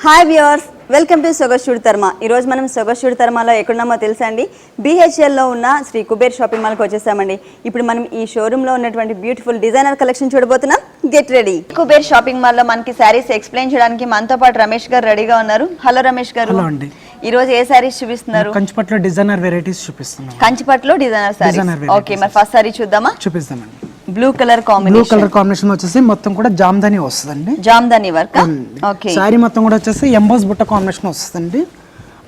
Hi viewers, welcome to సొగస్యూడ్ తర్మ. ఈరోజు మనం సొగస్యూడ్ తర్మలో ఎక్కడున్నామో తెలుసా అండి? BHLలో ఉన్న శ్రీ కుబేర్ షాపింగ్ మాల్కి వచ్చేసామండి. ఇప్పుడు మనం ఈ షోరూంలో ఉన్నటువంటి బ్యూటిఫుల్ డిజైనర్ కలెక్షన్ చూడబోతున్నాం. Get ready. కుబేర్ షాపింగ్ మాల్లో మనకి శారీస్ ఎక్స్ప్లెయిన్ చేయడానికి మనతో పాటు రమేష్ గారు రెడీగా ఉన్నారు. హలో రమేష్ గారు. హలో అండి. ఈ రోజు ఏ శారీస్ చూపిస్తున్నారు? కంచిపట్లో డిజైనర్ వెరైటీస్ చూపిస్తున్నాం. కంచిపట్లో డిజైనర్ శారీస్. ఓకే, మరి ఫస్ట్ శారీ చూద్దామా? చూపిస్తామండి. బ్లూ కలర్ కాంబినేషన్ వచ్చేసి మొత్తం కూడా జామ్దాని వస్తుందండి. జామ్దాని వర్క్. ఓకే, సారీ మొత్తం కూడా వచ్చేసి ఎంబోస్ బుట్ట కాంబినేషన్ వస్తుందండి.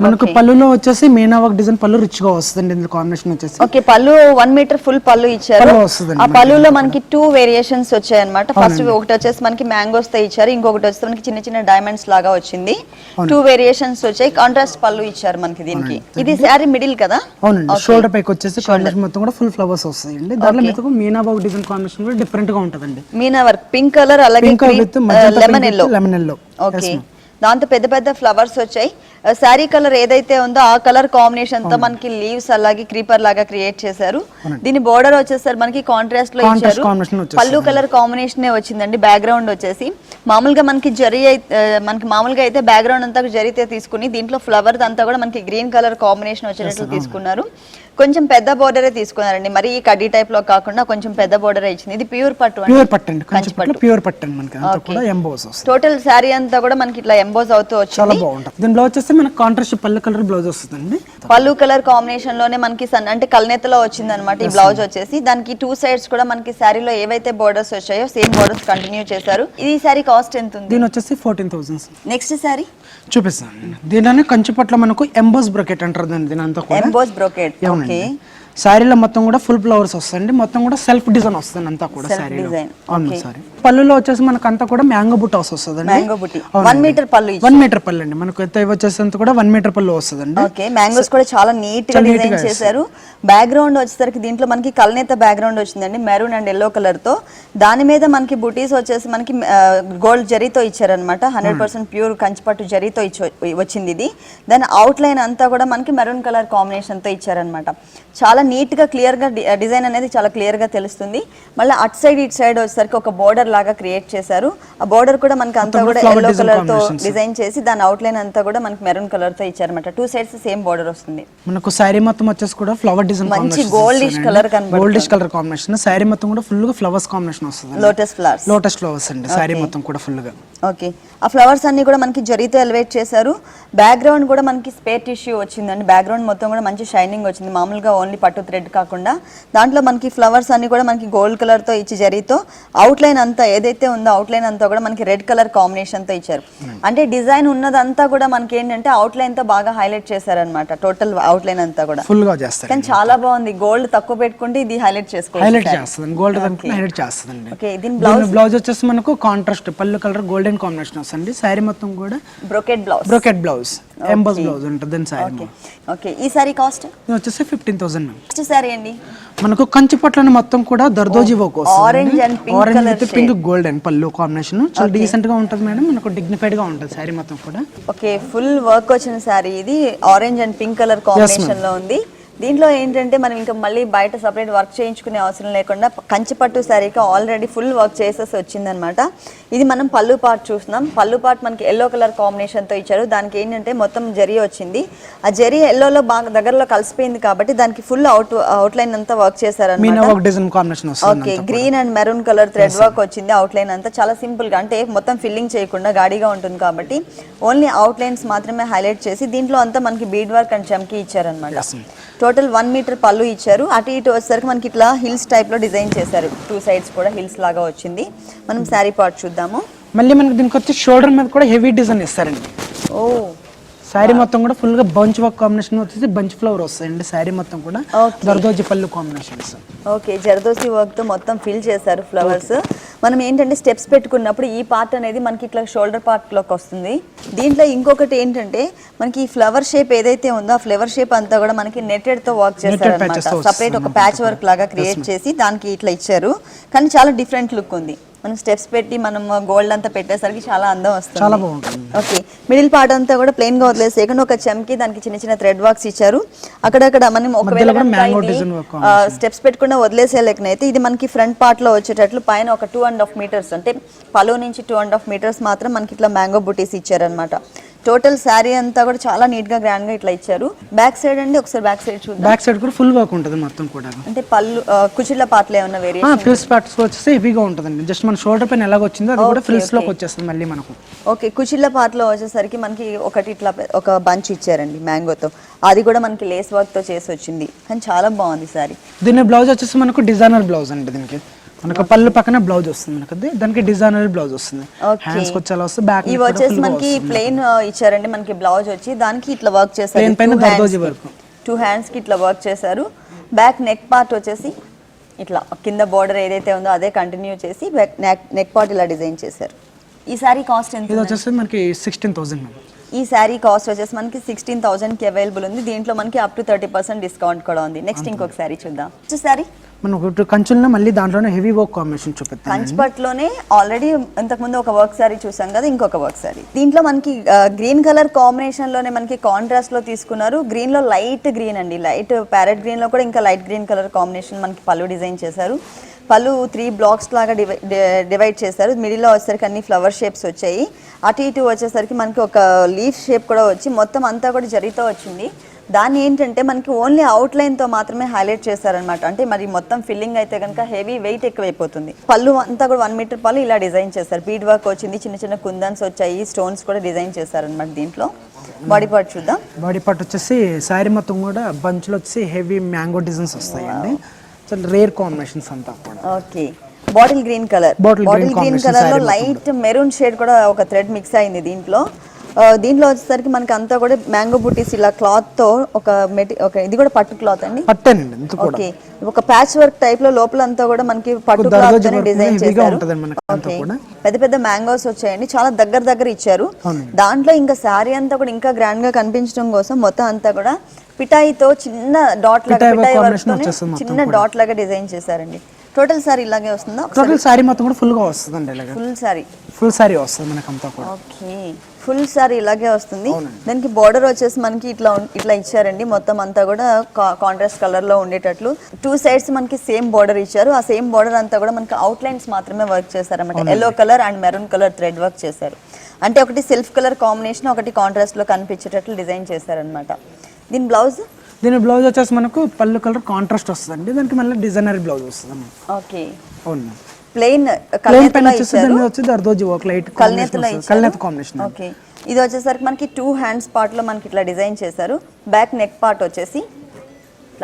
మనకు పళ్ళులో వచ్చేసి మీనా వర్క్ డిజైన్ పళ్ళు రిచ్ గా వస్తుందండి. ఇందులో కాంబినేషన్ వచ్చేసి ఓకే, పళ్ళు 1 మీటర్ ఫుల్ పళ్ళు ఇచ్చారు. ఆ పళ్ళులో మనకి 2 వేరియేషన్స్ వచ్చాయి అన్నమాట. ఫస్ట్ ఒకటి వచ్చేసి మనకి మ్యాంగోస్ తో ఇచ్చారు, ఇంకొకటి వచ్చేసి మనకి చిన్న చిన్న డైమండ్స్ లాగా వచ్చింది. 2 వేరియేషన్స్ వచ్చాయి. కాంట్రాస్ట్ పళ్ళు ఇచ్చారు మనకి దీనికి. ఇది శారీ మిడిల్ కదా? అవునండి. షోల్డర్ పైకి వచ్చేసి కాంబినేషన్ మొత్తం కూడా ఫుల్ ఫ్లవర్స్ వస్తాయండి. దాంట్లో మీకు మీనా వర్క్ డిజైన్ కాంబినేషన్ కూడా డిఫరెంట్ గా ఉంటదండి. మీనా వర్క్ పింక్ కలర్, అలాగే లెమన్ ఎల్లో. ఓకే, దాంతో పెద్ద పెద్ద ఫ్లవర్స్ వచ్చాయి. శారీ కలర్ ఏదైతే ఉందో ఆ కలర్ కాంబినేషన్ తో మనకి లీవ్స్ అలాగే క్రీపర్ లాగా క్రియేట్ చేశారు. దీని బోర్డర్ వచ్చేసరి మనకి కాంట్రాస్ట్ లో ఇచ్చారు. పళ్ళు కలర్ కాంబినేషన్ వచ్చిందండి. బ్యాక్గ్రౌండ్ వచ్చేసి మామూలుగా మనకి మామూలుగా అయితే బ్యాక్గ్రౌండ్ అంతా జరిగితే తీసుకుని దీంట్లో ఫ్లవర్ అంతా కూడా మనకి గ్రీన్ కలర్ కాంబినేషన్ వచ్చేటట్లు తీసుకున్నారు. కొంచెం పెద్ద బోర్డరే తీసుకున్నారండి. మరి ఈ కడ్డీ టైప్ లో కాకుండా కొంచెం పెద్ద బోర్డర్ ఇచ్చింది. ఇది ప్యూర్ పట్టు అండి. ప్యూర్ పట్టు మనకి అంతా కూడా ఎంబోస్ వస్తుంది. టోటల్ శారీ అంతా కూడా మనకి ఇట్లా ఎంబోస్ అవుతూ వచ్చింది. చాలా బాగుంటుంది. దీని బ్లౌజ్ వచ్చేసి మనకి కాంట్రాస్ట్ పళ్ళు కలర్ బ్లౌజ్ వస్తుందండి. పళ్ళు కలర్ కాంబినేషన్ లోనే మనకి అంటే కల్నేతలో వచ్చింది అనమాట ఈ బ్లౌజ్ వచ్చేసి. దానికి 2 సైడ్స్ కూడా మనకి శారీలో ఏవైతే బోర్డర్స్ వచ్చాయో సేమ్ బోర్డర్స్ కంటిన్యూ చేశారు. ఈ శారీ కాస్ట్ ఎంత ఉంది? దీని వచ్చేసి 14,000. నెక్స్ట్ శారీ చూపిస్తాను. దీనిలోనే కంచిపట్లో మనకు ఎంబోస్ బ్రోకెట్ అంటారు. దీని అంతా కూడా ఎంబోస్ బ్రోకెట్. ఓకే, శారీలో మొత్తం కూడా ఫుల్ ఫ్లవర్స్ వస్తాయండి. మొత్తం కూడా సెల్ఫ్ డిజైన్ వస్తుంది అంతా కూడా శారీలో. అవును సారీ. పళ్ళులో వచ్చేసి మనకు అంతా కూడా మ్యాంగో బుట్ట వస్తుందండి. మ్యాంగో బుట్టి 1 మీటర్ పళ్ళు. 1 మీటర్ పళ్ళు అండి. మనకు ఎంత వచ్చేసి అంతా కూడా 1 మీటర్ పళ్ళు వస్తుందండి. ఓకే, మ్యాంగోస్ కూడా చాలా నీట్ గా డిజైన్ చేశారు. బ్యాక్గ్రౌండ్ వచ్చేసరికి దీంట్లో మనకి కల్నేత బ్యాక్గ్రౌండ్ వచ్చిందండి, మెరూన్ అండ్ ఎల్లో కలర్ తో. దాని మీద మనకి బుటీస్ వచ్చేసి మనకి గోల్డ్ జరీతో ఇచ్చారనమాట. 100% ప్యూర్ కంచిపట్టు జరీతో వచ్చింది ఇది. దాని అవుట్ లైన్ అంతా కూడా మనకి మెరూన్ కలర్ కాంబినేషన్ తో ఇచ్చారనమాట. చాలా నీట్ గా క్లియర్ గా డిజైన్ అనేది చాలా క్లియర్ గా తెలుస్తుంది. మళ్ళీ అట్ సైడ్ ఇట్ సైడ్ వచ్చేసరికి ఒక బోర్డర్ లాగా క్రియేట్ చేశారు. ఆ బోర్డర్ కూడా మనకి అంతా కూడా ఎల్లో కలర్ తో డిజైన్ చేసి దాని అవుట్ లైన్ అంతా కూడా మనకి మెరూన్ కలర్ తో ఇచ్చారనమాట. 2 సైడ్స్ సేమ్ బోర్డర్ వస్తుంది. మనకు సారీ మొత్తం వచ్చేసి కూడా ఫ్లవర్ డిజైన్ మంచి గోల్డిష్ కలర్ కనబడుతుంది. Goldish colour combination. సారీ మొత్తం కూడా ఫుల్ గా ఫ్లవర్స్ కాంబినేషన్ వస్తుంది. లోటస్ ఫ్లవర్స్ అండి సారీ మొత్తం కూడా ఫుల్ గా. ఓకే, ఆ ఫ్లవర్స్ అన్ని కూడా మనకి జరీతో ఎలివేట్ చేశారు. బ్యాక్గ్రౌండ్ కూడా మనకి స్పేర్ టిష్యూ వచ్చిందండి. బ్యాక్గ్రౌండ్ మొత్తం కూడా మంచి షైనింగ్ వచ్చింది. మామూలుగా ఓన్లీ పట్టు థ్రెడ్ కాకుండా దాంట్లో మనకి ఫ్లవర్స్ అన్ని కూడా మనకి గోల్డ్ కలర్ తో ఇచ్చి జరీతో అవుట్ లైన్ అంతా ఏదైతే ఉందో అవుట్ లైన్ అంతా కూడా మనకి రెడ్ కలర్ కాంబినేషన్ తో ఇచ్చారు. అంటే డిజైన్ ఉన్నదంతా కూడా మనకి ఏంటంటే అవుట్ లైన్ తో బాగా హైలైట్ చేశారనమాట. టోటల్ అవుట్ లైన్ అంతా కూడా ఫుల్ గా చేస్తారు. కానీ చాలా బాగుంది. గోల్డ్ తక్కువ పెట్టుకుంటే ఇది హైలైట్ చేసుకోవచ్చు. గోల్డ్ హైలైట్ చేస్తుంది. ఓకే, దీని బ్లౌజ్ వచ్చేసి మనకు కాంట్రాస్ట్ పళ్ళు కలర్ గోల్డెన్ కాంబినేషన్ వస్తుంది. సారీ మొత్తం కూడా బ్రోకెట్ బ్లౌజ్ ఎంబోస్ బ్లౌజ్ ఉంటుంది సారీ. ఓకే, ఈ సారీ కాస్ట్ వచ్చేసి 15,000. నెక్స్ట్ సారీ అండి మనకు కంచిపట్లను మొత్తం కూడా దర్దోజీ వర్క్ వస్తుంది. ఆరెంజ్ విత్ పింక్ గోల్డెన్ పళ్ళు కాంబినేషన్ చాలా డీసెంట్ గా ఉంటుంది మేడం. మనకు డిగ్నిఫైడ్ గా ఉంటుంది సారీ మొత్తం కూడా. ఓకే, ఫుల్ వర్క్ వచ్చిన సారీ ఇది. Orange and pink colour combination లో ఉంది. దీంట్లో ఏంటంటే మనం ఇంకా మళ్ళీ బయట సపరేట్ వర్క్ చేయించుకునే అవసరం లేకుండా కంచిపట్టు శారీకి ఆల్రెడీ ఫుల్ వర్క్ చేసేసి వచ్చిందనమాట. ఇది మనం పళ్ళు పార్ట్ చూస్తున్నాం. పళ్ళు పార్ట్ మనకి ఎల్లో కలర్ కాంబినేషన్తో ఇచ్చారు. దానికి ఏంటంటే మొత్తం జరీ వచ్చింది. ఆ జరీ ఎల్లోలో బాగా దగ్గరలో కలిసిపోయింది కాబట్టి దానికి ఫుల్ అవుట్ లైన్ అంతా వర్క్ చేశారనమాట. Okay, green and maroon colour thread work వచ్చింది. అవుట్ లైన్ అంతా చాలా సింపుల్ గా, అంటే మొత్తం ఫిల్లింగ్ చేయకుండా గాడిగా ఉంటుంది కాబట్టి ఓన్లీ అవుట్ లైన్స్ మాత్రమే హైలైట్ చేసి దీంట్లో అంతా మనకి బీడ్ వర్క్ అండ్ చమ్కీ ఇచ్చారనమాట. టోటల్ 1 మీటర్ పళ్ళు ఇచ్చారు. అటు ఇటు వచ్చేసరికి మనకి ఇట్లా హిల్స్ టైప్ లో డిజైన్ చేశారు. 2 సైడ్స్ కూడా హిల్స్ లాగా వచ్చింది. మనం శారీ పార్ట్ చూద్దాము. మళ్ళీ మనకి దీనికి వచ్చి షోల్డర్ మీద కూడా హెవీ డిజైన్ ఇస్తారండి. ఓ, శారీ మొత్తం కూడా ఫుల్ గా బంచ్ వర్క్ కాంబినేషన్ వచ్చేసి బంచ్ ఫ్లవర్ వస్తాయండి. శారీ మొత్తం కూడా జర్దోజీ పళ్ళు కాంబినేషన్స్. ఓకే, జర్దోజీ వర్క్ తో మొత్తం ఫిల్ చేశారు ఫ్లవర్స్. మనం ఏంటంటే స్టెప్స్ పెట్టుకున్నప్పుడు ఈ పార్ట్ అనేది మనకి ఇట్లా షోల్డర్ పార్ట్ లోకి వస్తుంది. దీంట్లో ఇంకొకటి ఏంటంటే మనకి ఈ ఫ్లవర్ షేప్ ఏదైతే ఉందో ఆ ఫ్లవర్ షేప్ అంతా కూడా మనకి నెట్టెడ్ తో వర్క్ చేస్తారు అనమాట. సపరేట్ ఒక ప్యాచ్ వర్క్ లాగా క్రియేట్ చేసి దానికి ఇట్లా ఇచ్చారు. కానీ చాలా డిఫరెంట్ లుక్ ఉంది. మనం స్టెప్స్ పెట్టి మనం గోల్డ్ అంతా పెట్టేసరికి చాలా అందం వస్తుంది. చాలా బాగుంటుంది. ఓకే, మిడిల్ పార్ట్ అంతా కూడా ప్లెయిన్ గా వదిలేసేయకుండా ఒక చెంకి దానికి చిన్న చిన్న థ్రెడ్ వర్క్స్ ఇచ్చారు. అక్కడక్కడ మనం ఒకవేళ స్టెప్స్ పెట్టుకున్న వదిలేసేలేకనైతే ఇది మనకి ఫ్రంట్ పార్ట్ లో వచ్చేటట్లు పైన ఒక 2.5 మీటర్స్ అంటే పలో నుంచి 2.5 మీటర్స్ మాత్రం మనకి ఇట్లా మ్యాంగో బుటీస్ ఇచ్చారనమాట. టోటల్ శారీ అంతా కూడా చాలా నీట్ గా గ్రాండ్ గా ఇట్లా ఇచ్చారు. బ్యాక్ సైడ్ అండి ఒకసారి బ్యాక్ సైడ్ చూద్దాం. బ్యాక్ సైడ్ కూడా ఫుల్ వర్క్ ఉంటుంది మొత్తం కూడా. అంటే పళ్ళు కుచిళ్ళ పాటలు ఏమన్నా వేరియేషన్? ఫ్రిల్స్ పార్ట్స్ వచ్చేసి హెవీగా ఉంటుందండి. జస్ట్ మన షోల్డర్ పైన ఎలాగ వచ్చిందో అది కూడా ఫ్రిల్స్ లోకి వచ్చేస్తుంది మళ్ళీ మనకు. ఓకే, కుచిళ్ళ పాటలో వచ్చేసరికి మనకి ఒకటి ఇట్లా ఒక బంచ్ ఇచ్చారండి మ్యాంగోతో. అది కూడా మనకి లేస్ వర్క్ తో చేసి వచ్చింది, కానీ చాలా బాగుంది సారీ. దీని బ్లౌజ్ వచ్చేసి మనకు డిజైనర్ బ్లౌజ్ అండి. దీనికి మనకు పళ్ళు పక్కన బ్లౌజ్ వస్తుంది మనకు, దానికి డిజైనర్ బ్లౌజ్ వస్తుంది. హ్యాండ్స్ కి వచ్చేలా వస్తుంది. బ్యాక్ ఇవి వచ్చేసి మనకి ప్లెయిన్ ఇచ్చారండి. మనకి బ్లౌజ్ వచ్చి దానికి ఇట్లా వర్క్ చేశారు. ప్లెయిన్ పైన దర్దోజీ వర్క్, 2 హ్యాండ్స్ కి ఇట్లా వర్క్ చేశారు. బ్యాక్ నెక్ పార్ట్ వచ్చేసి ఇట్లా కింద బోర్డర్ ఏదైతే ఉందో అదే కంటిన్యూ చేసి నెక్ పార్ట్ ఇలా డిజైన్ చేశారు. ఈ సారీ కాస్ట్ ఎంత? ఇది వచ్చేసి మనకి 16,000. ఈ శారీ కాస్ట్ వచ్చేసి మనకి 16,000 కి అవైలబుల్ ఉంది. దీంట్లో మనకి అప్ టు 30% డిస్కౌంట్ కూడా ఉంది. నెక్స్ట్ ఇంకొక శారీ చూద్దాం. సారీ మనం ఒకటి కంచుల్లో మళ్ళీ దాంట్లోనే హెవీ వర్క్ కాంబినేషన్ చూపిస్తాం. కంచిపట్లోనే ఆల్రెడీ ఇంతకు ముందు ఒక వర్క్ సారీ చూసాం కదా, ఇంకొక వర్క్ సారీ. దీంట్లో మనకి గ్రీన్ కలర్ కాంబినేషన్ లోనే మనకి కాంట్రాస్ట్ లో తీసుకున్నారు. గ్రీన్ లో లైట్ గ్రీన్ అండి, లైట్ ప్యారెట్ గ్రీన్ లో కూడా ఇంకా లైట్ గ్రీన్ కలర్ కాంబినేషన్ మనకి పళ్ళు డిజైన్ చేశారు. పళ్ళు 3 బ్లాక్స్ లాగా డివైడ్ చేశారు. మిడిల్లో వచ్చేసరికి అన్ని ఫ్లవర్ షేప్స్ వచ్చాయి. అటు ఇటు వచ్చేసరికి మనకి ఒక లీఫ్ షేప్ కూడా వచ్చి మొత్తం అంతా కూడా జరీతో వచ్చింది. దాన్ని ఏంటంటే మనకి ఓన్లీ అవుట్ లైన్ తో మాత్రమే హైలైట్ చేశారనమాట. అంటే మరి మొత్తం ఫిల్లింగ్ అయితే కనుక హెవీ వెయిట్ ఎక్కువైపోతుంది. పళ్ళు అంతా కూడా 1 మీటర్ పళ్ళు ఇలా డిజైన్ చేశారు. బీడ్ వర్క్ వచ్చింది, చిన్న చిన్న కుందన్స్ వచ్చాయి, స్టోన్స్ కూడా డిజైన్ చేశారనమాట. దీంట్లో బాడీ పార్ట్ చూద్దాం. బాడీ పార్ట్ వచ్చేసి శారీ మొత్తం కూడా బంచ్లో వచ్చి హెవీ మ్యాంగో డిజైన్స్ వస్తాయండి. చాలా రేర్ కాంబినేషన్స్ అంతా కూడా. Okay, bottle green colour, bottle green colour లో లైట్ మెరూన్ షేడ్ కూడా ఒక థ్రెడ్ మిక్స్ అయింది దీంట్లో. దీంట్లో వచ్చేసరికి మనకి అంతా కూడా మ్యాంగో బుటీస్ ఇలా క్లాత్ తో ఒక ఇది కూడా పట్టు క్లాత్ అండి. ఓకే, ఒక ప్యాచ్ వర్క్ టైప్ లో లోపల అంతా కూడా మనకి పట్టు క్లాత్ తో డిజైన్ చేశారు. ఓకే, పెద్ద పెద్ద మ్యాంగోస్ వచ్చాయండి, చాలా దగ్గర ఇచ్చారు. దాంట్లో ఇంకా శారీ అంతా కూడా ఇంకా గ్రాండ్ గా కనిపించడం కోసం మొత్తం అంతా కూడా పిటాయితో చిన్న డాట్ లాగా, పిటాయి వర్క్ తో చిన్న డాట్ లాగా డిజైన్ చేశారండి. టోటల్ సారీ ఇలాగే వస్తుందా? టోటల్ సారీ మొత్తం కూడా ఫుల్ గా వస్తుందండి. ఇలాగే ఫుల్ సారీ వస్తుంది మనకంతా కూడా. ఓకే, ఫుల్ సారీ ఇలాగే వస్తుంది. దానికి బోర్డర్ వచ్చేసి మనకి ఇట్లా ఇచ్చారండి. మొత్తం అంతా కూడా కాంట్రాస్ట్ కలర్ లో ఉండేటట్లు 2 సైడ్స్ మనకి సేమ్ బోర్డర్ ఇచ్చారు. ఆ సేమ్ బోర్డర్ అంతా కూడా మనకి అవుట్ లైన్స్ మాత్రమే వర్క్ చేశారన్నమాట. Yellow colour and maroon colour thread work చేశారు. అంటే ఒకటి సెల్ఫ్ కలర్ కాంబినేషన్, ఒకటి కాంట్రాస్ట్ లో కనిపించేటట్లు డిజైన్ చేశారనమాట. దీని బ్లౌజ్ వచ్చేసి మనకు పళ్ళు కలర్ కాంట్రాస్ట్ వస్తుందండి. దానికి మళ్ళీ డిజైనర్ బ్లౌజ్ వస్తుంది. ఓకే, అవును. ప్లెయిన్ కల్నేత కాంబినేషన్. ఓకే, ఇది వచ్చేసరికి మనకి 2 హ్యాండ్స్ పార్ట్ లో మనకి ఇట్లా డిజైన్ చేశారు. బ్యాక్ నెక్ పార్ట్ వచ్చేసి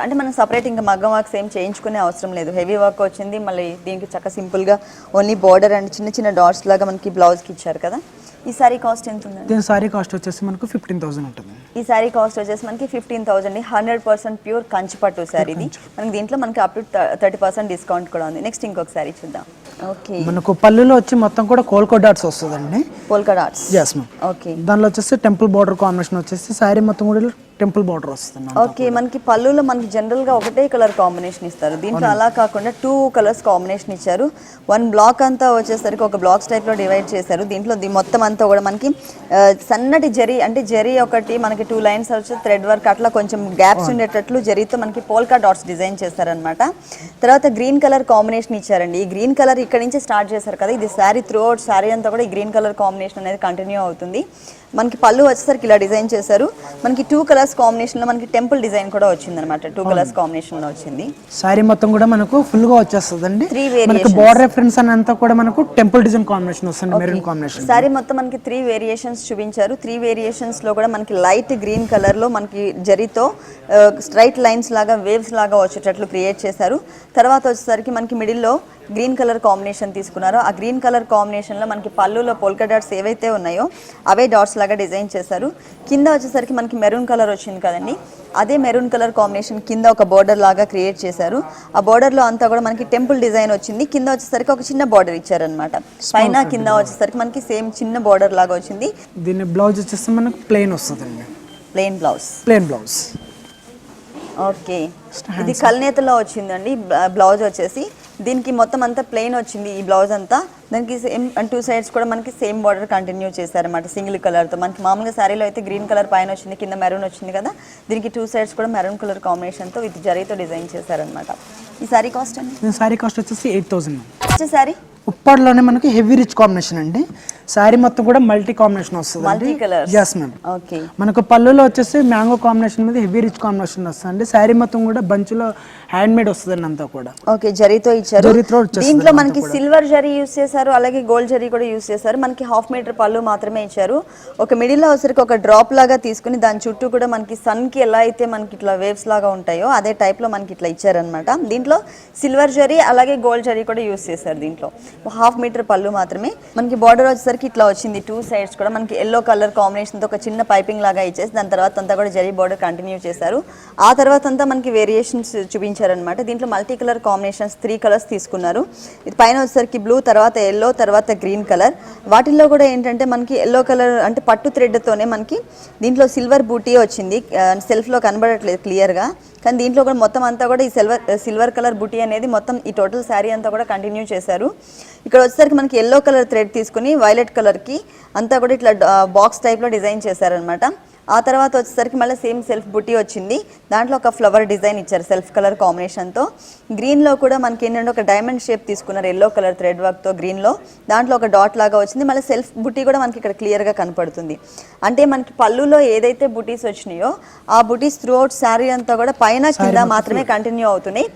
అంటే మనం సపరేట్ ఇంకా మగ్గం వర్క్స్ ఏం చేయించుకునే అవసరం లేదు. హెవీ వర్క్ వచ్చింది. మళ్ళీ దీనికి చక్కగా సింపుల్ గా ఓన్లీ బోర్డర్ అండ్ చిన్న చిన్న డాట్స్ లాగా మనకి బ్లౌజ్ కి ఇచ్చారు కదా. ఈ సారీ కాస్ట్ ఎంత ఉందండి? దీని సారీ కాస్ట్ వచ్చేసి మనకు 15,000 ఉంటుంది. ఈ సారీ కాస్ట్ వచ్చేసి మనకి 15,000. 100% ప్యూర్ కంచిపట్టు సారీ ఇది. మనకి దీంట్లో మనకి అప్ టు 30% డిస్కౌంట్ కూడా ఉంది. నెక్స్ట్ ఇంకొక సారీ చూద్దాం. ఓకే, మనకు పళ్ళులో వచ్చి మొత్తం కూడా కోల్కో డాట్స్ వస్తుందండి. Polka dots. yes ma'am. Okay, దానిలో వచ్చేసి టెంపుల్ బార్డర్ కాంబినేషన్ వచ్చేసి సారీ మొత్తం కూడా టెంపుల్ బార్డర్ వస్తుంది. ఓకే, మనకి పళ్ళులో మనకి జనరల్ గా ఒకటే కలర్ కాంబినేషన్ ఇస్తారు. దీంట్లో అలా కాకుండా 2 కలర్స్ కాంబినేషన్ ఇచ్చారు. 1 బ్లాక్ అంతా వచ్చేసరికి ఒక బ్లాక్స్ టైప్ లో డివైడ్ చేశారు. దీంట్లో మొత్తం అంతా కూడా మనకి సన్నటి జరీ, అంటే జరీ ఒకటి మనకి 2 లైన్స్ వచ్చి థ్రెడ్ వర్క్ అట్లా కొంచెం గ్యాప్స్ ఉండేటట్లు జరీతో మనకి పోల్కా డాట్స్ డిజైన్ చేశారనమాట. తర్వాత గ్రీన్ కలర్ కాంబినేషన్ ఇచ్చారండి. ఈ గ్రీన్ కలర్ ఇక్కడ నుంచి స్టార్ట్ చేశారు కదా, ఇది శారీ త్రూ అవుట్ శారీ అంతా కూడా ఈ గ్రీన్ కలర్ కాంబినేషన్ అనేది కంటిన్యూ అవుతుంది. మనకి పళ్ళు వచ్చేసరికి ఇలా డిజైన్ చేశారు. మనకి 2 కలర్స్ కాంబినేషన్ లో మనకి టెంపుల్ డిజైన్ కూడా వచ్చింది అనమాట. 2 కలర్స్ కాంబినేషన్ లో వచ్చింది. సారీ మొత్తం కూడా మనకు ఫుల్ గా వచ్చేస్తుందండి. మనకి బోర్డర్ రిఫరెన్స్ అంతా కూడా మనకు టెంపుల్ డిజైన్ కాంబినేషన్ వస్తుంది. Maroon combination. సారీ మొత్తం మనకి 3 వేరియేషన్స్ చూపించారు. 3 వేరియేషన్స్ లో కూడా మనకి లైట్ గ్రీన్ కలర్ లో మనకి జరీతో స్ట్రైట్ లైన్స్ లాగా వేవ్స్ లాగా వచ్చేటట్లు క్రియేట్ చేశారు. తర్వాత వచ్చేసరికి మనకి మిడిల్ లో గ్రీన్ కలర్ కాంబినేషన్ తీసుకున్నారు. ఆ గ్రీన్ కలర్ కాంబినేషన్ లో మనకి పళ్ళులో పోల్కా డాట్స్ ఏవైతే ఉన్నాయో అవే డాట్స్ లాగా డిజైన్ చేశారు. కింద వచ్చేసరికి మనకి మెరూన్ కలర్ వచ్చింది కదండి, అదే మెరూన్ కలర్ కాంబినేషన్ కింద ఒక బోర్డర్ లాగా క్రియేట్ చేశారు. ఆ బోర్డర్ లో అంతా కూడా మనకి టెంపుల్ డిజైన్ వచ్చింది. కింద వచ్చేసరికి ఒక చిన్న బోర్డర్ ఇచ్చారనమాట. పైన కింద వచ్చేసరికి మనకి సేమ్ చిన్న బోర్డర్ లాగా వచ్చింది. దీని బ్లౌజ్ వచ్చేసి మనకి ప్లెయిన్ వస్తుందండి. Plain blouse. ఓకే, ఇది కల్నేతలో వచ్చిందండి బ్లౌజ్ వచ్చేసి. దీనికి మొత్తం అంతా ప్లెయిన్ వచ్చింది. ఈ బ్లౌజ్ అంతా దానికి సేమ్ 2 సైడ్స్ కూడా మనకి సేమ్ బార్డర్ కంటిన్యూ చేశారన్నమాట సింగిల్ కలర్తో. మనకి మామూలుగా శారీలో అయితే గ్రీన్ కలర్ పైన వచ్చింది, కింద మెరూన్ వచ్చింది కదా, దీనికి 2 సైడ్స్ కూడా మెరూన్ కలర్ కాంబినేషన్తో విత్ జరీతో డిజైన్ చేశారనమాట. ఈ శారీ కాస్ట్ అండి? శారీ కాస్ట్ వచ్చేసి 8000. శారీ ఉప్పాడలోనే మనకి హెవీ రిచ్ కాంబినేషన్ అండి. శారీ మొత్తం కూడా మల్టీ కాంబినేషన్ వస్తుంది, multi colours. yes ma'am. Okay. మనకు పళ్ళులో వచ్చేసి మ్యాంగో కాంబినేషన్ మీద హెవీ రిచ్ కాంబినేషన్ వస్తుంది. శారీ మొత్తం కూడా బంచులో హ్యాండ్ మేడ్ వస్తుంది అంతా కూడా. ఓకే, జరీతో ఇచ్చారు. దీంట్లో మనకి సిల్వర్ జరీ యూస్ చేశారు, అలాగే గోల్డ్ జరీ కూడా యూస్ చేశారు. మనకి 1/2 మీటర్ పళ్ళు మాత్రమే ఇచ్చారు. ఒక మిడిల్ లో వచ్చరికి ఒక డ్రాప్ లాగా తీసుకుని దాని చుట్టూ కూడా మనకి సన్ కి ఎలా అయితే మనకి ఇట్లా వేవ్స్ లాగా ఉంటాయో అదే టైప్ లో మనకి ఇట్లా ఇచ్చారనమాట. దీంట్లో సిల్వర్ జరీ అలాగే గోల్డ్ జరీ కూడా యూస్ చేశారు. దీంట్లో 1/2 మీటర్ పళ్ళు మాత్రమే. మనకి బార్డర్ వచ్చేసరికి ఇట్లా వచ్చింది. 2 సైడ్స్ కూడా మనకి ఎల్లో కలర్ కాంబినేషన్ తో ఒక చిన్న పైపింగ్ లాగా ఇచ్చేసి దాని తర్వాత అంతా కూడా జరీ బార్డర్ కంటిన్యూ చేశారు. ఆ తర్వాత అంతా మనకి వేరియేషన్స్ చూపించారనమాట. దీంట్లో మల్టీ కలర్ కాంబినేషన్స్ 3 కలర్స్ తీసుకున్నారు. ఇది పైన వచ్చేసరికి బ్లూ, తర్వాత ఎల్లో, తర్వాత గ్రీన్ కలర్. వాటిల్లో కూడా ఏంటంటే మనకి ఎల్లో కలర్ అంటే పట్టు థ్రెడ్ తోనే మనకి దీంట్లో సిల్వర్ బూటీ వచ్చింది. సెల్ఫ్ లో కనబడట్లేదు క్లియర్ గా, కానీ దీంట్లో కూడా మొత్తం అంతా కూడా ఈ సిల్వర్ కలర్ బుటీ అనేది మొత్తం ఈ టోటల్ శారీ అంతా కూడా కంటిన్యూ చేశారు. ఇక్కడ వచ్చేసరికి మనకి ఎల్లో కలర్ థ్రెడ్ తీసుకుని వైలెట్ కలర్కి అంతా కూడా ఇట్లా బాక్స్ టైప్లో డిజైన్ చేశారనమాట. ఆ తర్వాత వచ్చేసరికి మళ్ళీ సేమ్ సెల్ఫ్ బుటీ వచ్చింది. దాంట్లో ఒక ఫ్లవర్ డిజైన్ ఇచ్చారు సెల్ఫ్ కలర్ కాంబినేషన్తో. గ్రీన్లో కూడా మనకి ఏంటంటే ఒక డైమండ్ షేప్ తీసుకున్నారు ఎల్లో కలర్ థ్రెడ్ వర్క్తో గ్రీన్లో. దాంట్లో ఒక డాట్ లాగా వచ్చింది. మళ్ళీ సెల్ఫ్ బుటీ కూడా మనకి ఇక్కడ క్లియర్గా కనపడుతుంది. అంటే మనకి పళ్ళులో ఏదైతే బుటీస్ వచ్చినాయో ఆ బుటీస్ త్రూ అవుట్ శారీ అంతా కూడా పైన కింద మాత్రమే కంటిన్యూ అవుతున్నాయి.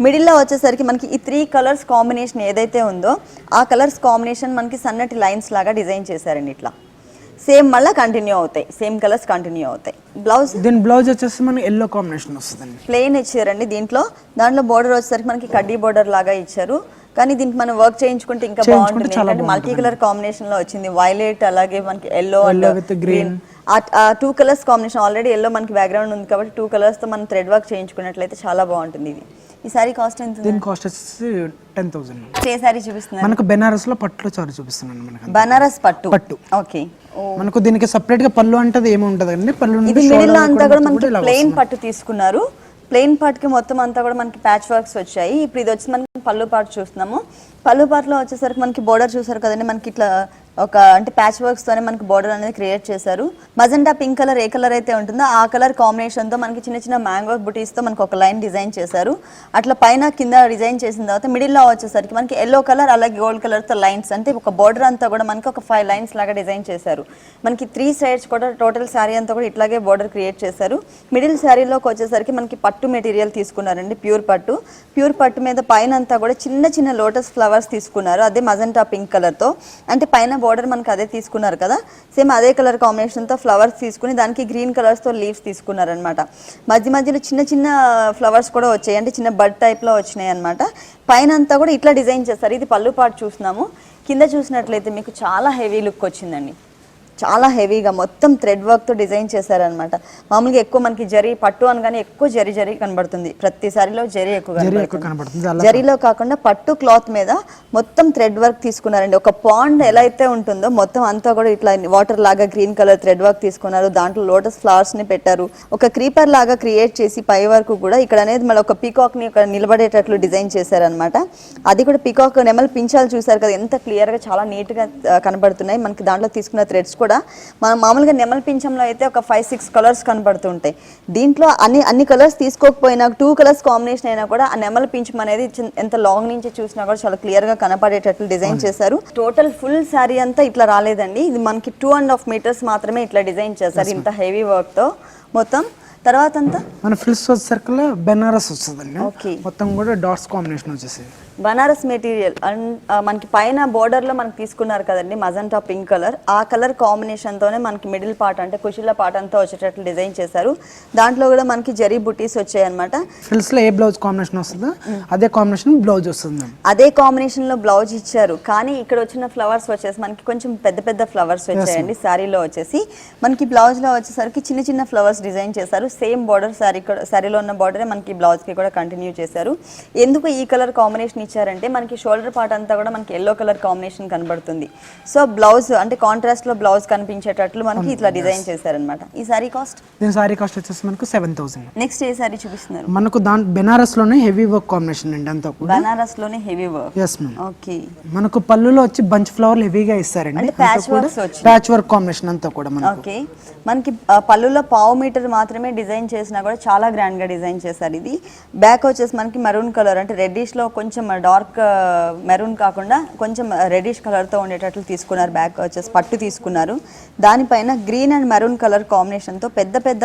మిడిల్లో వచ్చేసరికి మనకి ఈ 3 కలర్స్ కాంబినేషన్ ఏదైతే ఉందో ఆ కలర్స్ కాంబినేషన్ మనకి సన్నటి లైన్స్ లాగా డిజైన్ చేశారండి. ఇట్లా సేమ్ మళ్ళీ కంటిన్యూ అవుతాయి, సేమ్ కలర్స్ కంటిన్యూ అవుతాయి. బ్లౌజ్ దీని బ్లౌజ్ వచ్చేసి మనకి ఎల్లో కాంబినేషన్ వస్తుందండి. ప్లెయిన్ ఇచ్చారండి. దాంట్లో బోర్డర్ వచ్చేసరికి మనకి కడ్డీ బోర్డర్ లాగా ఇచ్చారు. కానీ దీనికి మనం వర్క్ చేయించుకుంటే ఇంకా బాగుంటుంది. ఎందుకంటే మల్టీ కలర్ కాంబినేషన్ లో వచ్చింది. వైలెట్ అలాగే మనకి ఎల్లో విత్ గ్రీన్. ఆ 2 కలర్స్ కాంబినేషన్ ఆల్రెడీ ఎల్లో మనకి బ్యాక్గ్రౌండ్ ఉంది కాబట్టి 2 కలర్స్ తో మనం థ్రెడ్ వర్క్ చేయించుకున్నట్లయితే చాలా బాగుంటుంది. ఇది ఈ సారీ కాస్ట్ ఎంత? దీని కాస్ట్ వచ్చేసి 10,000. ఏ సారీ చూపిస్తున్నారు? మనకు బెనారస్ లో పట్టులో సారీ చూపిస్తున్నాను. మనకి బనారస్ పట్టు. ఓకే. మనకు దీనికి సెపరేట్ గా పళ్ళు అంటే ఏమి ఉంటదండి. పళ్ళు ఇది మిడిల్ లో అంతా కూడా మనకి ప్లెయిన్ పట్టు తీసుకున్నారు. ప్లెయిన్ పార్ట్కి మొత్తం అంతా కూడా మనకి ప్యాచ్ వర్క్స్ వచ్చాయి. ఇప్పుడు ఇది వచ్చి మనకి పళ్ళు పార్ట్ చూస్తున్నాము. పళ్ళు పార్ట్లో వచ్చేసరికి మనకి బోర్డర్ చూసారు కదండి, మనకి ఇట్లా ఒక అంటే ప్యాచ్ వర్క్స్ తోనే మనకి బోర్డర్ అనేది క్రియేట్ చేశారు. మజెంటా పింక్ కలర్ ఏ కలర్ అయితే ఉంటుందో ఆ కలర్ కాంబినేషన్ తో మనకి చిన్న చిన్న మ్యాంగో బుటీస్ తో మనకి ఒక లైన్ డిజైన్ చేశారు. అట్లా పైన కింద డిజైన్ చేసిన తర్వాత మిడిల్ లో వచ్చేసరికి మనకి ఎల్లో కలర్ అలాగే గోల్డ్ కలర్ తో లైన్స్, అంటే ఒక బోర్డర్ అంతా కూడా మనకి ఒక 5 లైన్స్ లాగా డిజైన్ చేశారు. మనకి 3 సైడ్స్ కూడా టోటల్ శారీ అంతా కూడా ఇట్లాగే బోర్డర్ క్రియేట్ చేశారు. మిడిల్ శారీలోకి వచ్చేసరికి మనకి పట్టు మెటీరియల్ తీసుకున్నారండి, ప్యూర్ పట్టు. ప్యూర్ పట్టు మీద పైన అంతా కూడా చిన్న చిన్న లోటస్ ఫ్లవర్స్ తీసుకున్నారు, అదే మజెంటా పింక్ కలర్ తో. అంటే పైన బోర్డర్ మనకి అదే తీసుకున్నారు కదా, సేమ్ అదే కలర్ కాంబినేషన్ తో ఫ్లవర్స్ తీసుకుని దానికి గ్రీన్ కలర్స్ తో లీవ్స్ తీసుకున్నారు అనమాట. మధ్య మధ్యలో చిన్న చిన్న ఫ్లవర్స్ కూడా వచ్చాయి, అంటే చిన్న బడ్ టైప్ లో వచ్చినాయి అనమాట. పైన అంతా కూడా ఇట్లా డిజైన్ చేస్తారు. ఇది పళ్ళు పార్ట్ చూస్తున్నాము. కింద చూసినట్లయితే మీకు చాలా హెవీ లుక్ వచ్చిందండి, చాలా హెవీగా మొత్తం థ్రెడ్ వర్క్తో డిజైన్ చేశారనమాట. మామూలుగా ఎక్కువ మనకి జరీ పట్టు అనగానే ఎక్కువ జరీ కనబడుతుంది, ప్రతి సారీలో జరీ ఎక్కువ కనబడుతుంది. జరీలో కాకుండా పట్టు క్లాత్ మీద మొత్తం థ్రెడ్ వర్క్ తీసుకున్నారండి. ఒక పాండ్ ఎలా అయితే ఉంటుందో మొత్తం అంతా కూడా ఇట్లా వాటర్ లాగా గ్రీన్ కలర్ థ్రెడ్ వర్క్ తీసుకున్నారు. దాంట్లో లోటస్ ఫ్లవర్స్ ని పెట్టారు. ఒక క్రీపర్ లాగా క్రియేట్ చేసి పై వరకు కూడా ఇక్కడ అనేది మళ్ళీ ఒక పీకాక్ ని నిలబడేటట్లు డిజైన్ చేశారనమాట. అది కూడా పీకాక్ నెమల్ పించాలు చూసారు కదా, ఎంత క్లియర్ గా చాలా నీట్ గా కనబడుతున్నాయి. మనకి దాంట్లో తీసుకున్న థ్రెడ్స్ కూడా మనం మామూలుగా నెమల్ పింఛంలో అయితే ఒక 5-6 కలర్స్ కనబడుతుంటాయి. దీంట్లో అన్ని కలర్స్ తీసుకోకపోయినా 2 కలర్స్ కాంబినేషన్ అయినా కూడా ఆ నెమల్ పింఛం అనేది ఎంత లాంగ్ నుంచి చూసినా కూడా చాలా క్లియర్ గా కనపడేటట్లు డిజైన్ చేశారు. టోటల్ ఫుల్ శారీ అంతా ఇట్లా రాలేదండి, ఇది మనకి 2.5 మీటర్స్ మాత్రమే ఇట్లా డిజైన్ చేశారు ఇంత హెవీ వర్క్ తో మొత్తం. తర్వాత అంతా మన ఫ్రిల్స్ సర్కిల్ బెనారస్ వస్తుందండి. మొత్తం కూడా డాట్స్ కాంబినేషన్ వచ్చేసి బనారస్ మెటీరియల్ అండ్ మనకి పైన బోర్డర్ లో మనకి తీసుకున్నారు కదండి మజంటా పింక్ కలర్, ఆ కలర్ కాంబినేషన్ తోనే మనకి మిడిల్ పార్ట్ అంటే కుషిల పార్ట్ అంతా వచ్చేటట్లు డిజైన్ చేశారు. దాంట్లో కూడా మనకి జరీ బుటీస్ వచ్చాయి అనమాట. ఫ్రిల్స్ లో ఏ బ్లౌజ్ కాంబినేషన్ వస్తుందో అదే కాంబినేషన్ బ్లౌజ్ వస్తుంది. అదే కాంబినేషన్ లో బ్లౌజ్ ఇచ్చారు, కానీ ఇక్కడ వచ్చిన ఫ్లవర్స్ వచ్చేసి మనకి కొంచెం పెద్ద పెద్ద ఫ్లవర్స్ వచ్చాయండి. శారీలో వచ్చేసి మనకి బ్లౌజ్ లో వచ్చేసరికి చిన్న చిన్న ఫ్లవర్స్ డిజైన్ చేశారు. సేమ్ బార్డర్ శారీలో ఉన్న బార్డరే మనకి బ్లౌజ్ కి కూడా కంటిన్యూ చేశారు. ఎందుకు ఈ కలర్ కాంబినేషన్ ఇచ్చారంటే మనకి షోల్డర్ పార్ట్ అంతా కూడా మనకి ఎల్లో కలర్ కాంబినేషన్ కనబడుతుంది. సో బ్లౌజ్ అంటే కాంట్రాస్ట్ లో బ్లౌజ్ కనిపించేటట్లు మనకి ఇట్లా డిజైన్ చేశారనమాట. ఈ సారీ కాస్ట్? దీని సారీ కాస్ట్ వచ్చేసి మనకు 7000. నెక్స్ట్ ఏ సారీ చూపిస్తున్నారు? మనకు బెనారస్ లోనే హెవీ వర్క్ కాంబినేషన్ అండి అంతా కూడా. బనారస్ లోనే heavy work. yes ma'am. Okay. మనకు పళ్ళులో వచ్చి బంచ్ ఫ్లవర్లు హెవీగా ఇస్తారండి. ప్యాచ్ వర్క్ కాంబినేషన్ అంతా కూడా మనకు. ఓకే. మనకి పళ్ళులో పావు మీటర్ మాత్రమే డిజైన్ చేసినా కూడా చాలా గ్రాండ్ గా డిజైన్ చేశారు. ఇది బ్యాక్ వచ్చేసి మనకి మెరూన్ కలర్ అంటే రెడ్డిష్ లో కొంచెం డార్క్ మెరూన్ కాకుండా కొంచెం రెడ్డిష్ కలర్ తో ఉండేటట్లు తీసుకున్నారు. బ్యాక్ వచ్చేసి పట్టు తీసుకున్నారు. దానిపైన green and maroon colour combination తో పెద్ద పెద్ద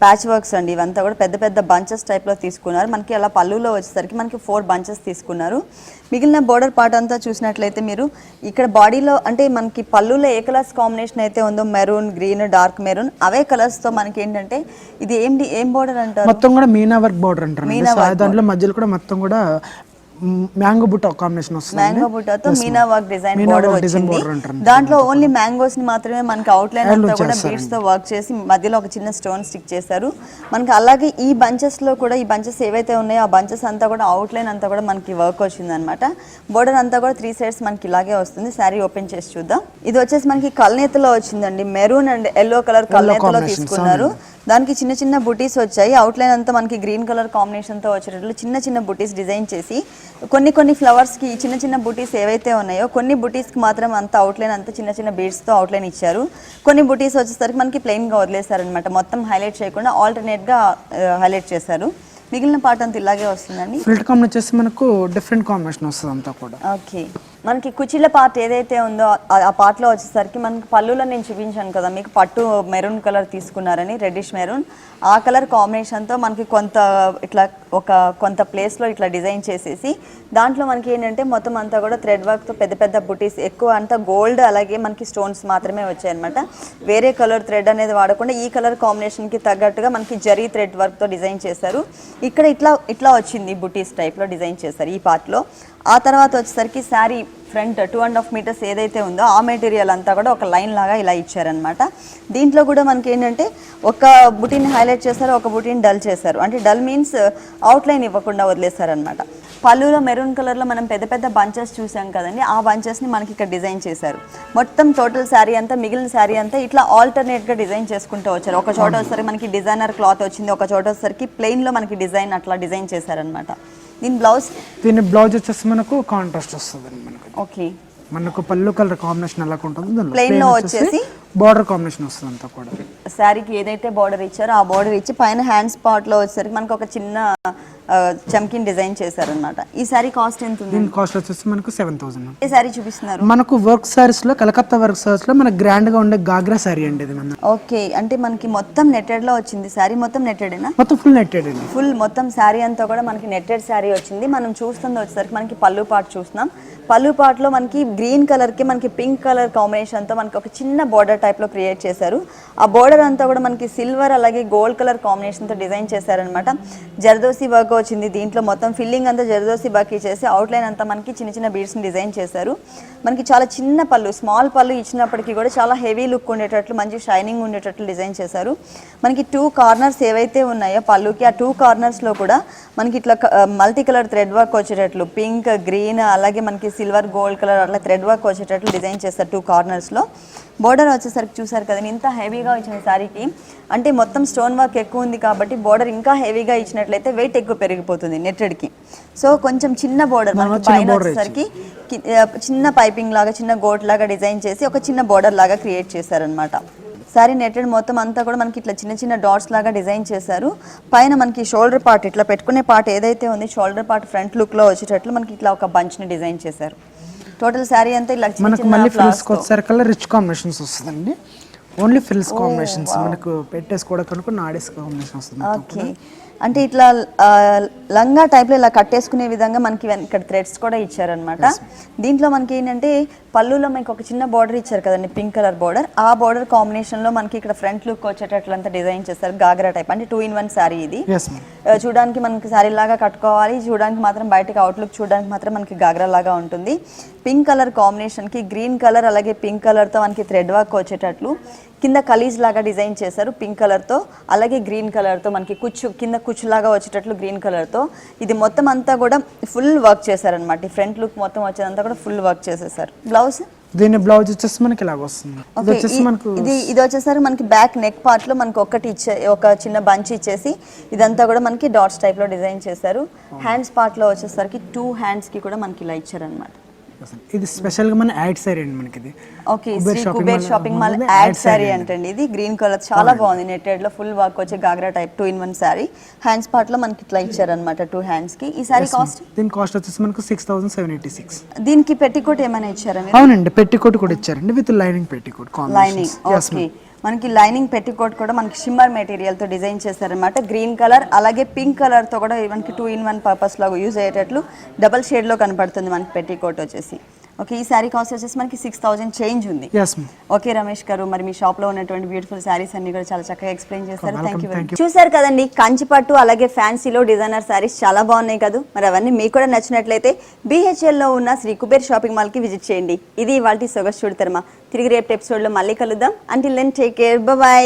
ప్యాచ్ వర్క్స్ అండి. ఇవంతా కూడా పెద్ద పెద్ద బంచెస్ టైప్ లో తీసుకున్నారు. మనకి అలా పళ్ళులో వచ్చేసరికి మనకి 4 బంచెస్ తీసుకున్నారు. మిగిలిన బోర్డర్ పార్ట్ అంతా చూసినట్లయితే మీరు ఇక్కడ బాడీలో అంటే మనకి పళ్ళులో ఏ కలర్స్ కాంబినేషన్ అయితే ఉందో మెరూన్, గ్రీన్, డార్క్ మెరూన్ అవే కలర్స్ తో మనకి ఏంటంటే ఇది ఏం బోర్డర్ అంటారు? మొత్తం కూడా మీనా వర్క్ బోర్డర్ అంటారు. దాంట్లో మధ్యలో కూడా మొత్తం కూడా మ్యాంగో బుట్ట కాంబినేషన్ వస్తుంది. మ్యాంగో బుట్టతో మీనా వర్క్ డిజైన్ బోర్డర్ వచ్చింది. దాంట్లో ఓన్లీ మ్యాంగోస్ ని మాత్రమే మనకి అవుట్ లైన్ అంతా కూడా బీడ్స్ తో వర్క్ చేసి మధ్యలో ఒక చిన్న స్టోన్ స్టిక్ చేశారు. మనకి అలాగే ఈ బంచెస్ లో కూడా ఈ బంచెస్ ఏవైతే ఉన్నాయో ఆ బంచెస్ అంతా కూడా అవుట్ లైన్ అంతా కూడా మనకి వర్క్ వచ్చింది అనమాట. బోర్డర్ అంతా కూడా 3 సైడ్స్ మనకి ఇలాగే వస్తుంది. శారీ ఓపెన్ చేసి చూద్దాం. ఇది వచ్చేసి మనకి కల్నేతలో వచ్చిందండి. మెరూన్ అండ్ ఎల్లో కలర్ కల్నేతలో తీసుకున్నారు. దానికి చిన్న చిన్న బుటీస్ వచ్చాయి. అవుట్ లైన్ అంతా మనకి గ్రీన్ కలర్ కాంబినేషన్ తో వచ్చేటట్లు చిన్న చిన్న బుటీస్ డిజైన్ చేసి కొన్ని ఫ్లవర్స్ కి చిన్న చిన్న బుటీస్ ఏవైతే ఉన్నాయో కొన్ని బుటీస్ కి మాత్రం అంత అవుట్ లైన్ అంతా చిన్న చిన్న బీడ్స్ తో అవుట్ లైన్ ఇచ్చారు. కొన్ని బుటీస్ వచ్చేసరికి మనకి ప్లెయిన్ గా వదిలేశారనమాట. మొత్తం హైలైట్ చేయకుండా ఆల్టర్నేట్ గా హైలైట్ చేశారు. మిగిలిన పార్ట్ అంతా ఇలాగే వస్తుందండి. ఫిల్టర్ కాంబినేషన్ వచ్చేసి మనకు డిఫరెంట్ కాంబినేషన్ వస్తుంది అంతా కూడా. ఓకే. మనకి కుచ్చిళ్ళ పార్ట్ ఏదైతే ఉందో ఆ పార్ట్లో వచ్చేసరికి మనకి పళ్ళులో నేను చూపించాను కదా మీకు పట్టు మెరూన్ కలర్ తీసుకున్నారని, రెడ్డిష్ మెరూన్. ఆ కలర్ కాంబినేషన్తో మనకి కొంత ప్లేస్లో ఇట్లా డిజైన్ చేసేసి దాంట్లో మనకి ఏంటంటే మొత్తం అంతా కూడా థ్రెడ్ వర్క్తో పెద్ద పెద్ద బుటీస్ ఎక్కువ అంతా గోల్డ్ అలాగే మనకి స్టోన్స్ మాత్రమే వచ్చాయన్నమాట. వేరే కలర్ థ్రెడ్ అనేది వాడకుండా ఈ కలర్ కాంబినేషన్కి తగ్గట్టుగా మనకి జరీ థ్రెడ్ వర్క్తో డిజైన్ చేశారు. ఇక్కడ ఇట్లా వచ్చింది బుటీస్ టైప్లో డిజైన్ చేశారు ఈ పార్ట్లో. ఆ తర్వాత వచ్చేసరికి శారీ ఫ్రంట్ 2.5 మీటర్స్ ఏదైతే ఉందో ఆ మెటీరియల్ అంతా కూడా ఒక లైన్ లాగా ఇలా ఇచ్చారనమాట. దీంట్లో కూడా మనకి ఏంటంటే ఒక బుటీని హైలైట్ చేశారు, ఒక బుటీని డల్ చేశారు. అంటే డల్ మీన్స్ అవుట్లైన్ ఇవ్వకుండా వదిలేశారనమాట. పళ్ళులో మెరూన్ కలర్లో మనం పెద్ద పెద్ద బంచెస్ చూసాం కదండి, ఆ బంచెస్ని మనకి ఇక్కడ డిజైన్ చేశారు. మొత్తం టోటల్ శారీ అంతా మిగిలిన శారీ అంతా ఇట్లా ఆల్టర్నేట్గా డిజైన్ చేసుకుంటూ వచ్చారు. ఒక చోట వచ్చేసరికి మనకి డిజైనర్ క్లాత్ వచ్చింది, ఒక చోట వచ్చేసరికి ప్లెయిన్లో మనకి డిజైన్ అట్లా డిజైన్ చేశారనమాట. దీని బ్లౌజ్ వచ్చేసి మనకు కాంట్రాస్ట్ వస్తుంది మనకు. ఓకే. మనకు పళ్ళు కలర్ కాంబినేషన్ ఎలా ఉంటుంది ప్లెయిన్ లో వచ్చేసి బార్డర్ కాంబినేషన్ వస్తుంది అంతా కూడా. శారీకి ఏదైతే బార్డర్ ఇచ్చారో ఆ బార్డర్ ఇచ్చి పైన హ్యాండ్ స్పాట్ లో వచ్చేసరికి మనకు ఒక చిన్న చమ్కిన్ డిజైన్ చేశారనమాట. ఈ శారీ కాస్ట్ ఎంత ఉంది? దీని కాస్ట్ వచ్చేసి మనకు 7000. ఏ శారీ చూపిస్తున్నారు? మనకు వర్క్ సారీస్ లో కలకత్తా వర్క్ సారీస్ లో మనకు గ్రాండ్ గా ఉండే గాగ్రా శారీ అండి ఇది మన. ఓకే. అంటే మనకి మొత్తం నెట్టెడ్ లో వచ్చింది. శారీ మొత్తం నెట్టెడేనా? మొత్తం ఫుల్ నెట్టెడ్ అండి. ఫుల్ మొత్తం శారీ అంతా కూడా మనకి నెట్టెడ్ శారీ వచ్చింది. మనం చూస్తుంది వచ్చేసరికి మనకి పళ్ళు పార్ట్ చూస్తున్నాం. పళ్ళు పార్ట్ లో మనకి గ్రీన్ కలర్ కి మనకి పింక్ కలర్ కాంబినేషన్ తో మనకి ఒక చిన్న బార్డర్ టైప్ లో క్రియేట్ చేశారు. ఆ బార్డర్ అంతా కూడా మనకి సిల్వర్ అలాగే గోల్డ్ కలర్ కాంబినేషన్ తో డిజైన్ చేశారనమాట. జర్దోసి వర్క్ వచ్చింది. దీంట్లో మొత్తం ఫిల్లింగ్ అంతా జర్దోసి వర్క్ చేసి అవుట్లైన్ అంతా మనకి చిన్న చిన్న బీడ్స్ ని డిజైన్ చేశారు. మనకి చాలా చిన్న పళ్ళు, స్మాల్ పళ్ళు ఇచ్చినప్పటికీ కూడా చాలా హెవీ లుక్ ఉండేటట్లు మంచి షైనింగ్ ఉండేటట్లు డిజైన్ చేశారు. మనకి 2 కార్నర్స్ ఏవైతే ఉన్నాయో పళ్ళుకి ఆ 2 కార్నర్స్ లో కూడా మనకి ఇట్లా మల్టీ కలర్ థ్రెడ్ వర్క్ వచ్చేటట్లు పింక్, గ్రీన్ అలాగే మనకి సిల్వర్, గోల్డ్ కలర్ అట్లా థ్రెడ్ వర్క్ వచ్చేటట్లు డిజైన్ చేస్తారు 2 కార్నర్స్ లో. బోర్డర్ వచ్చేసరికి చూసారు కదండి ఇంత హెవీగా ఇచ్చిన శారీకి. అంటే మొత్తం స్టోన్ వర్క్ ఎక్కువ ఉంది కాబట్టి బోర్డర్ ఇంకా హెవీగా ఇచ్చినట్లయితే వెయిట్ ఎక్కువ పెరిగిపోతుంది నెట్టెడ్కి. సో కొంచెం చిన్న బోర్డర్ మనకి పైన వచ్చేసరికి చిన్న పైపింగ్ లాగా చిన్న గోట్ లాగా డిజైన్ చేసి ఒక చిన్న బోర్డర్ లాగా క్రియేట్ చేశారనమాట. శారీ నెట్టెడ్ మొత్తం అంతా కూడా మనకి ఇట్లా చిన్న చిన్న డాట్స్ లాగా డిజైన్ చేశారు. పైన మనకి షోల్డర్ పార్ట్ ఇట్లా పెట్టుకునే పార్ట్ ఏదైతే ఉంది షోల్డర్ పార్ట్ ఫ్రంట్ లుక్ లో వచ్చేటట్లు మనకి ఇట్లా ఒక బంచ్ ని డిజైన్ చేశారు. టోటల్ శారీ అంతా ఇలా చిన్న రిచ్ కాంబినేషన్స్ వస్తుందండి. ఓన్లీ ఫ్రిల్స్ కాంబినేషన్స్ మనకు పెట్టేసుకోవడానికి నాడీస్ కాంబినేషన్ వస్తుంది. ఓకే. అంటే ఇట్లా లంగా టైప్లో ఇలా కట్టేసుకునే విధంగా మనకి ఇక్కడ థ్రెడ్స్ కూడా ఇచ్చారనమాట. దీంట్లో మనకి ఏంటంటే పళ్ళులో మనకి ఒక చిన్న బార్డర్ ఇచ్చారు కదండి పింక్ కలర్ బార్డర్. ఆ బార్డర్ కాంబినేషన్లో మనకి ఇక్కడ ఫ్రంట్ లుక్ వచ్చేటట్లంతా డిజైన్ చేస్తారు. గాగ్రా టైప్ అంటే 2-in-1 శారీ ఇది. చూడడానికి మనకి శారీ లాగా కట్టుకోవాలి, చూడడానికి మాత్రం బయటకి అవుట్లుక్ చూడడానికి మాత్రం మనకి గాగ్రా లాగా ఉంటుంది. పింక్ కలర్ కాంబినేషన్కి గ్రీన్ కలర్ అలాగే పింక్ కలర్తో మనకి థ్రెడ్ వర్క్ వచ్చేటట్లు కింద కలీజ్ లాగా డిజైన్ చేశారు పింక్ కలర్తో, అలాగే గ్రీన్ కలర్తో మనకి కింద కుచ్చులాగా వచ్చేటట్లు గ్రీన్ కలర్తో. ఇది మొత్తం అంతా కూడా ఫుల్ వర్క్ చేశారనమాట. ఫ్రంట్ లుక్ మొత్తం వచ్చేదంతా కూడా ఫుల్ వర్క్ చేసేసారు. బ్లౌజ్ దీని బ్లౌజ్ వచ్చేసి మనకి ఇలాగ వస్తుంది. ఇది వచ్చేసి మనకు ఇది వచ్చేసరికి మనకి బ్యాక్ నెక్ పార్ట్ లో మనకి ఒక చిన్న బంచ్ ఇచ్చేసి ఇదంతా కూడా మనకి డాట్స్ టైప్ లో డిజైన్ చేశారు. హ్యాండ్స్ పార్ట్ లో వచ్చేసరికి 2 హ్యాండ్స్ కి కూడా మనకి ఇలా ఇచ్చారనమాట. ఇది స్పెషల్ గా మన యాడ్ సారీ అండి మనకి ఇది. Okay, Shri Kuber shopping mall ad sari అంటండి. ఇది గ్రీన్ కలర్ చాలా బాగుంది, నెట్టెడ్ లో ఫుల్ వర్క్ వచ్చే ghagra type 2-in-1 sari. Hands part లో మనకి ఇట్లా ఇచ్చారనమాట 2 హ్యాండ్స్ కి. ఈ సారీ కాస్ట్, దీని కాస్ట్ వచ్చేసి మనకు 6786. దీనికి పెట్టికోట్ ఏమైనా ఇచ్చారా? అవునండి, పెట్టికోట్ కూడా ఇచ్చారండి with lining petticoat lining. Okay, మనకి లైనింగ్ పెట్టికోట్ కూడా మనకి షిమ్మర్ మెటీరియల్ తో డిజైన్ చేశారనమాట. గ్రీన్ కలర్ అలాగే పింక్ కలర్ తో కూడా మనకి 2-in-1 పర్పస్ లాగా యూజ్ అయ్యేటట్లు డబల్ షేడ్ లో కనపడుతుంది మనకి పెట్టికోట్ వచ్చేసి. ఓకే, ఈ సారీ కాస్ట్ వచ్చేసి మనకి 6000 చేంజ్ ఉంది. ఓకే రమేష్ గారు, మరి మీ షాప్ లో ఉన్నటువంటి బ్యూటిఫుల్ సారీస్ అన్ని కూడా చాలా చక్కగా ఎక్స్ప్లెయిన్ చేశారు. Thank you very much. చూసారు కదండి, కంచిపట్టు అలాగే ఫ్యాన్సీలో డిజైనర్ సారీస్ చాలా బాగున్నాయి కదా. మరి అవన్నీ మీకు కూడా నచ్చినట్లయితే BHL లో ఉన్న శ్రీ కుబేర్ షాపింగ్ మాల్ కి విజిట్ చేయండి. ఇది ఇవాల్టి సొగసు చూడతారమా. తిరిగి రేపు ఎపిసోడ్ లో మళ్ళీ కలుద్దాం. Until then take care, bye by.